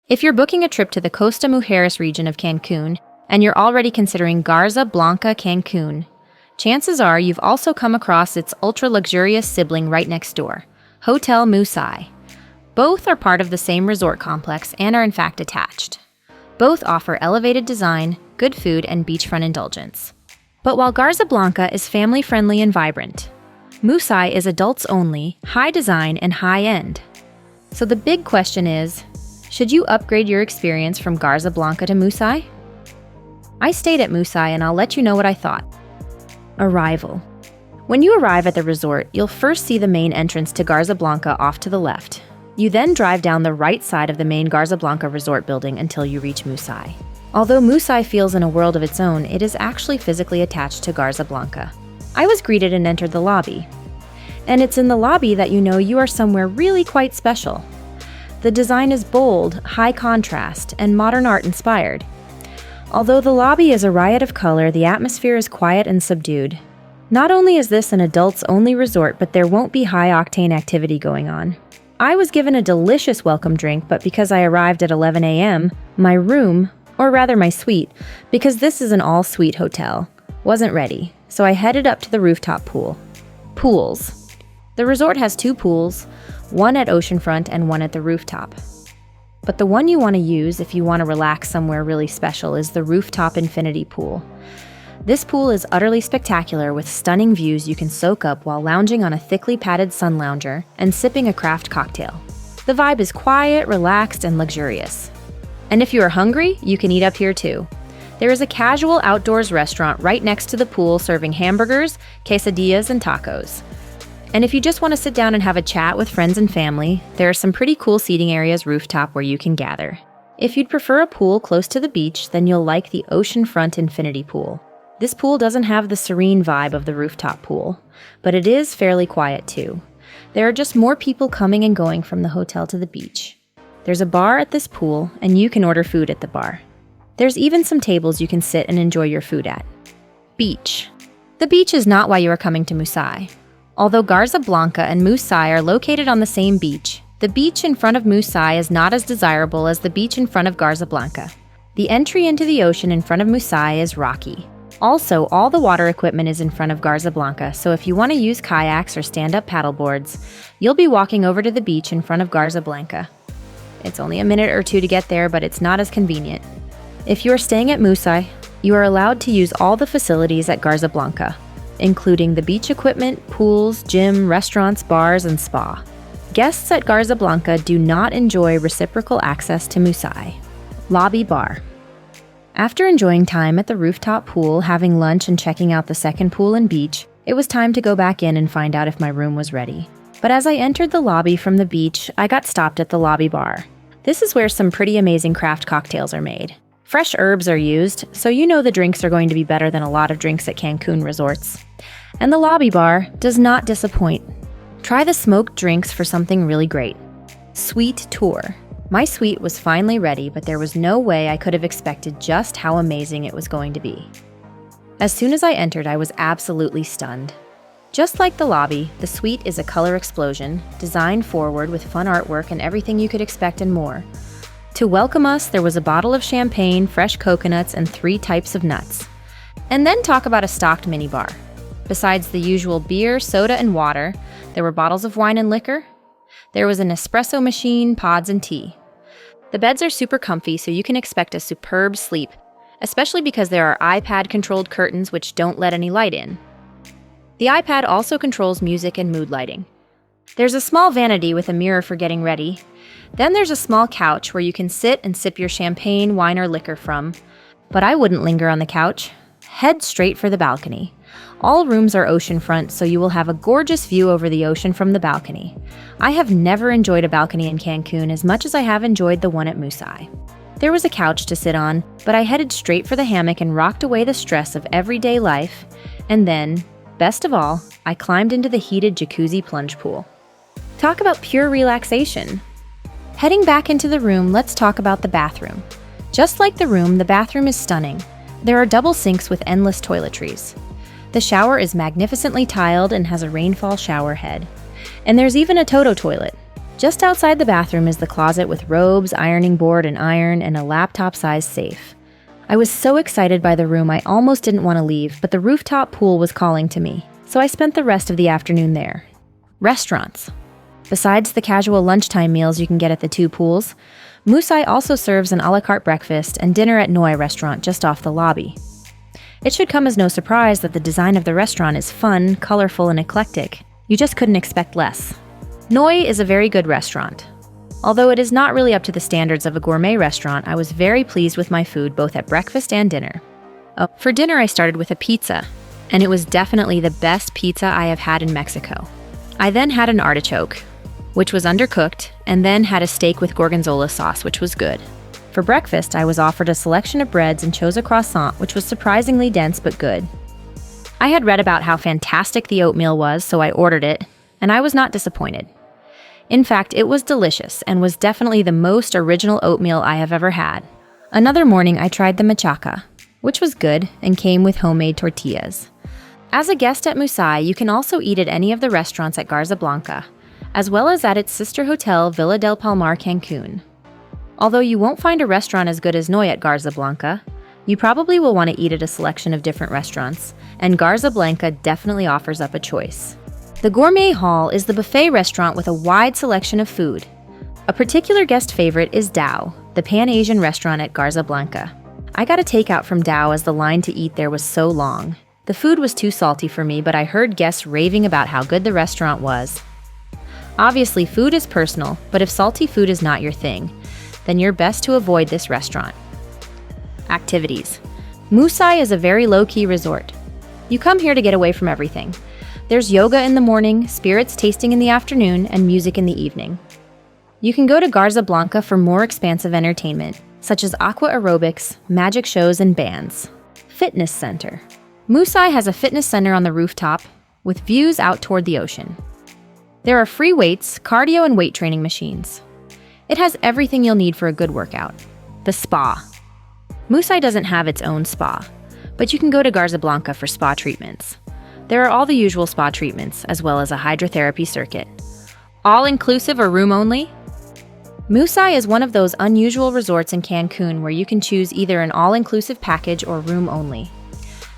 If you're booking a trip to the Costa Mujeres region of Cancun, and you're already considering Garza Blanca Cancun, chances are you've also come across its ultra-luxurious sibling right next door, Hotel Mousai. Both are part of the same resort complex and are in fact attached. Both offer elevated design, good food, and beachfront indulgence. But while Garza Blanca is family-friendly and vibrant, Mousai is adults-only, high design, and high-end. So the big question is, should you upgrade your experience from Garza Blanca to Mousai? I stayed at Mousai and I'll let you know what I thought. Arrival. When you arrive at the resort, you'll first see the main entrance to Garza Blanca off to the left. You then drive down the right side of the main Garza Blanca resort building until you reach Mousai. Although Mousai feels in a world of its own, it is actually physically attached to Garza Blanca. I was greeted and entered the lobby. And it's in the lobby that you know you are somewhere really quite special. The design is bold, high contrast, and modern art inspired. Although the lobby is a riot of color, the atmosphere is quiet and subdued. Not only is this an adults-only resort, but there won't be high-octane activity going on. I was given a delicious welcome drink, but because I arrived at 11 a.m., my room, or rather my suite, because this is an all-suite hotel, wasn't ready, so I headed up to the rooftop pool. Pools. The resort has 2 pools, one at oceanfront and one at the rooftop. But the one you want to use if you want to relax somewhere really special is the rooftop infinity pool. This pool is utterly spectacular with stunning views you can soak up while lounging on a thickly padded sun lounger and sipping a craft cocktail. The vibe is quiet, relaxed, and luxurious. And if you are hungry, you can eat up here too. There is a casual outdoors restaurant right next to the pool serving hamburgers, quesadillas, and tacos. And if you just want to sit down and have a chat with friends and family, there are some pretty cool seating areas rooftop where you can gather. If you'd prefer a pool close to the beach, then you'll like the oceanfront infinity pool. This pool doesn't have the serene vibe of the rooftop pool, but it is fairly quiet too. There are just more people coming and going from the hotel to the beach. There's a bar at this pool, and you can order food at the bar. There's even some tables you can sit and enjoy your food at. Beach. The beach is not why you are coming to Mousai. Although Garza Blanca and Mousai are located on the same beach, the beach in front of Mousai is not as desirable as the beach in front of Garza Blanca. The entry into the ocean in front of Mousai is rocky. Also, all the water equipment is in front of Garza Blanca, so if you want to use kayaks or stand-up paddleboards, you'll be walking over to the beach in front of Garza Blanca. It's only a minute or 2 to get there, but it's not as convenient. If you are staying at Mousai, you are allowed to use all the facilities at Garza Blanca, including the beach equipment, pools, gym, restaurants, bars, and spa. Guests at Garza Blanca do not enjoy reciprocal access to Mousai. Lobby bar. After enjoying time at the rooftop pool, having lunch, and checking out the second pool and beach, it was time to go back in and find out if my room was ready. But as I entered the lobby from the beach, I got stopped at the lobby bar. This is where some pretty amazing craft cocktails are made. Fresh herbs are used, so you know the drinks are going to be better than a lot of drinks at Cancun resorts. And the lobby bar does not disappoint. Try the smoked drinks for something really great. Suite tour. My suite was finally ready, but there was no way I could have expected just how amazing it was going to be. As soon as I entered, I was absolutely stunned. Just like the lobby, the suite is a color explosion, designed forward with fun artwork and everything you could expect and more. To welcome us, there was a bottle of champagne, fresh coconuts, and 3 types of nuts. And then talk about a stocked minibar. Besides the usual beer, soda, and water, there were bottles of wine and liquor. There was an espresso machine, pods, and tea. The beds are super comfy, so you can expect a superb sleep, especially because there are iPad-controlled curtains which don't let any light in. The iPad also controls music and mood lighting. There's a small vanity with a mirror for getting ready. Then there's a small couch where you can sit and sip your champagne, wine, or liquor from. But I wouldn't linger on the couch. Head straight for the balcony. All rooms are oceanfront, so you will have a gorgeous view over the ocean from the balcony. I have never enjoyed a balcony in Cancun as much as I have enjoyed the one at Mousai. There was a couch to sit on, but I headed straight for the hammock and rocked away the stress of everyday life. And then, best of all, I climbed into the heated jacuzzi plunge pool. Talk about pure relaxation. Heading back into the room, let's talk about the bathroom. Just like the room, the bathroom is stunning. There are double sinks with endless toiletries. The shower is magnificently tiled and has a rainfall shower head. And there's even a Toto toilet. Just outside the bathroom is the closet with robes, ironing board and iron, and a laptop-sized safe. I was so excited by the room I almost didn't want to leave, but the rooftop pool was calling to me, so I spent the rest of the afternoon there. Restaurants. Besides the casual lunchtime meals you can get at the two pools, Mousai also serves an a la carte breakfast and dinner at Noi restaurant just off the lobby. It should come as no surprise that the design of the restaurant is fun, colorful, and eclectic. You just couldn't expect less. Noi is a very good restaurant. Although it is not really up to the standards of a gourmet restaurant, I was very pleased with my food both at breakfast and dinner. For dinner, I started with a pizza, and it was definitely the best pizza I have had in Mexico. I then had an artichoke, which was undercooked, and then had a steak with gorgonzola sauce, which was good. For breakfast, I was offered a selection of breads and chose a croissant, which was surprisingly dense but good. I had read about how fantastic the oatmeal was, so I ordered it, and I was not disappointed. In fact, it was delicious and was definitely the most original oatmeal I have ever had. Another morning, I tried the machaca, which was good and came with homemade tortillas. As a guest at Mousai, you can also eat at any of the restaurants at Garza Blanca, as well as at its sister hotel, Villa del Palmar, Cancun. Although you won't find a restaurant as good as Noi at Garza Blanca, you probably will want to eat at a selection of different restaurants, and Garza Blanca definitely offers up a choice. The Gourmet Hall is the buffet restaurant with a wide selection of food. A particular guest favorite is Dao, the Pan-Asian restaurant at Garza Blanca. I got a takeout from Dao as the line to eat there was so long. The food was too salty for me, but I heard guests raving about how good the restaurant was. Obviously, food is personal, but if salty food is not your thing, then you're best to avoid this restaurant. Activities. Mousai is a very low-key resort. You come here to get away from everything. There's yoga in the morning, spirits tasting in the afternoon, and music in the evening. You can go to Garza Blanca for more expansive entertainment, such as aqua aerobics, magic shows, and bands. Fitness Center. Mousai has a fitness center on the rooftop with views out toward the ocean. There are free weights, cardio, and weight training machines. It has everything you'll need for a good workout. The spa. Mousai doesn't have its own spa, but you can go to Garza Blanca for spa treatments. There are all the usual spa treatments, as well as a hydrotherapy circuit. All-inclusive or room only? Mousai is one of those unusual resorts in Cancun where you can choose either an all-inclusive package or room only.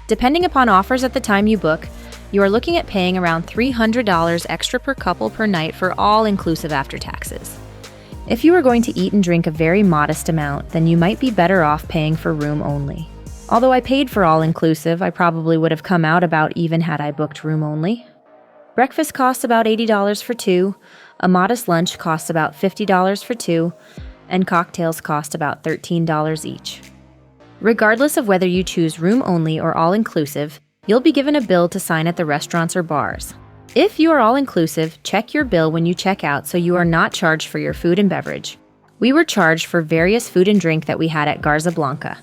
Depending upon offers at the time you book, you are looking at paying around $300 extra per couple per night for all-inclusive after taxes. If you are going to eat and drink a very modest amount, then you might be better off paying for room only. Although I paid for all-inclusive, I probably would have come out about even had I booked room only. Breakfast costs about $80 for two, a modest lunch costs about $50 for two, and cocktails cost about $13 each. Regardless of whether you choose room only or all-inclusive, you'll be given a bill to sign at the restaurants or bars. If you are all-inclusive, check your bill when you check out so you are not charged for your food and beverage. We were charged for various food and drink that we had at Garza Blanca,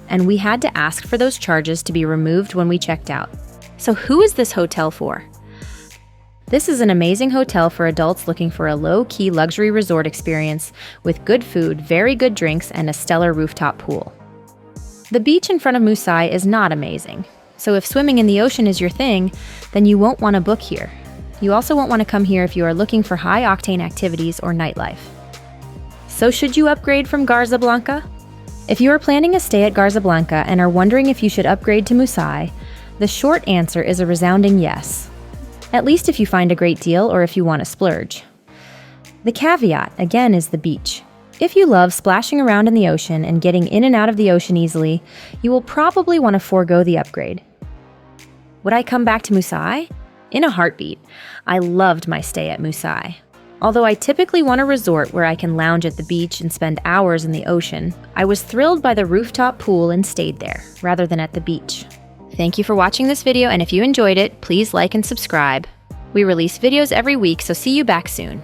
and we had to ask for those charges to be removed when we checked out. So who is this hotel for? This is an amazing hotel for adults looking for a low-key luxury resort experience with good food, very good drinks, and a stellar rooftop pool. The beach in front of Mousai is not amazing, so if swimming in the ocean is your thing, then you won't want to book here. You also won't want to come here if you are looking for high-octane activities or nightlife. So should you upgrade from Garza Blanca? If you are planning a stay at Garza Blanca and are wondering if you should upgrade to Mousai, the short answer is a resounding yes. At least if you find a great deal or if you want to splurge. The caveat, again, is the beach. If you love splashing around in the ocean and getting in and out of the ocean easily, you will probably want to forego the upgrade. Would I come back to Mousai? In a heartbeat. I loved my stay at Mousai. Although I typically want a resort where I can lounge at the beach and spend hours in the ocean, I was thrilled by the rooftop pool and stayed there, rather than at the beach. Thank you for watching this video, and if you enjoyed it, please like and subscribe. We release videos every week, so see you back soon.